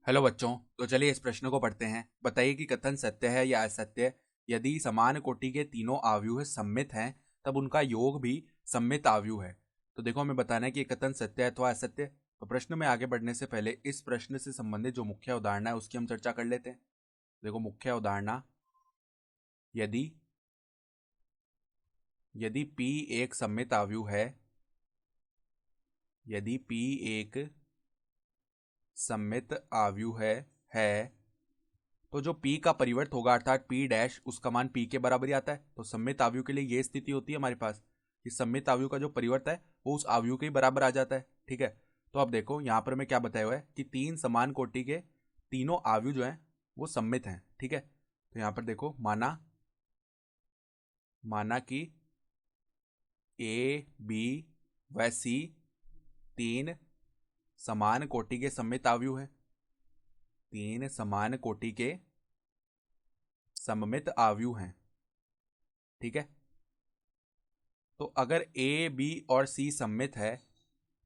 Hello बच्चों। तो चलिए इस प्रश्न को पढ़ते हैं। बताइए कि कथन सत्य है या असत्य। यदि समान कोटि के तीनों आव्यूह सममित हैं तब उनका योग भी सममित आव्यूह है। तो देखो, हमें बताना है कि ये कथन सत्य है अथवा असत्य। तो प्रश्न में आगे बढ़ने से पहले इस प्रश्न से संबंधित जो मुख्य उदाहरण है उसकी हम चर्चा कर लेते हैं। देखो, मुख्य उदाहरण, यदि यदि P एक सममित आव्यूह है, यदि P एक सममित आव्यूह है तो जो P का परिवर्त होगा अर्थात P डैश, उसका मान P के बराबर ही आता है। तो सममित आव्यूह के लिए ये स्थिति होती है हमारे पास कि सममित आव्यूह का जो परिवर्त है वो उस आव्यूह के ही बराबर आ जाता है। ठीक है। तो अब देखो यहाँ पर मैं क्या बताया हुआ है कि तीन समान कोटि के तीनों आव्यूह जो हैं वो सममित हैं। ठीक है। तो यहाँ पर देखो, माना माना कि A, B व C तीन समान कोटि के सममित आव्यूह हैं। तीन समान कोटि के सममित आव्यूह हैं। ठीक है। तो अगर ए बी और सी सममित है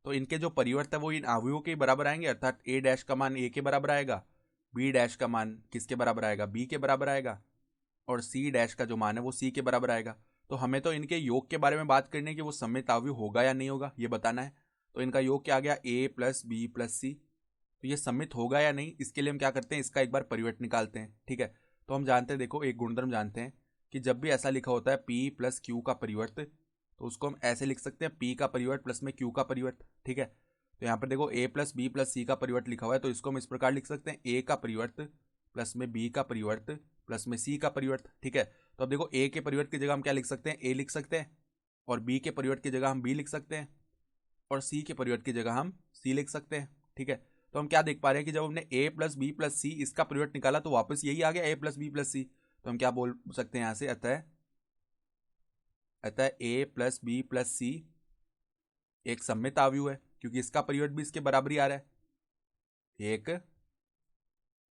तो इनके जो परिवर्त है वो इन आव्यूहों के बराबर आएंगे, अर्थात ए डैश का मान ए के बराबर आएगा, बी डैश का मान किसके बराबर आएगा, बी के बराबर आएगा, और सी डैश का जो मान है वो सी के बराबर आएगा। तो हमें तो इनके योग के बारे में बात करनी है कि वो सममित आव्यूह होगा या नहीं होगा, ये बताना है। तो इनका योग क्या आ गया, ए प्लस बी प्लस सी। तो ये सममित होगा या नहीं, इसके लिए हम क्या करते हैं, इसका एक बार परिवर्त निकालते हैं। ठीक है। तो हम जानते हैं, देखो एक गुणधर्म जानते हैं कि जब भी ऐसा लिखा होता है पी प्लस क्यू का परिवर्त, तो उसको हम ऐसे लिख सकते हैं पी का परिवर्त प्लस में क्यू का परिवर्त। ठीक है। तो यहाँ पर देखो ए प्लस बी प्लस सी का परिवर्त लिखा हुआ है, तो इसको हम इस प्रकार लिख सकते हैं ए का परिवर्त प्लस में बी का परिवर्त प्लस में सी का परिवर्त। ठीक है। तो अब देखो, ए के परिवर्त की जगह हम क्या लिख सकते हैं, ए लिख सकते हैं, और बी के परिवर्त की जगह हम बी लिख सकते हैं, और सी के परिवर्त की जगह हम सी लिख सकते हैं। ठीक है। तो हम क्या देख पा रहे हैं कि जब हमने ए प्लस बी प्लस सी इसका परिवर्त निकाला तो वापस यही आ गया, ए प्लस बी प्लस सी। तो हम क्या बोल सकते हैं यहाँ से, अतः अतः ए प्लस बी प्लस सी एक सममित आव्यूह है, क्योंकि इसका परिवर्त भी इसके बराबर ही आ रहा है, एक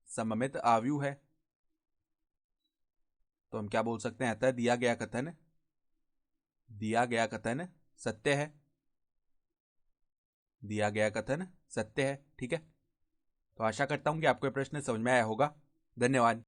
सममित आव्यूह है। तो हम क्या बोल सकते हैं, अतः दिया गया कथन सत्य है। दिया गया कथन सत्य है। ठीक है। तो आशा करता हूं कि आपको ये प्रश्न समझ में आया होगा। धन्यवाद।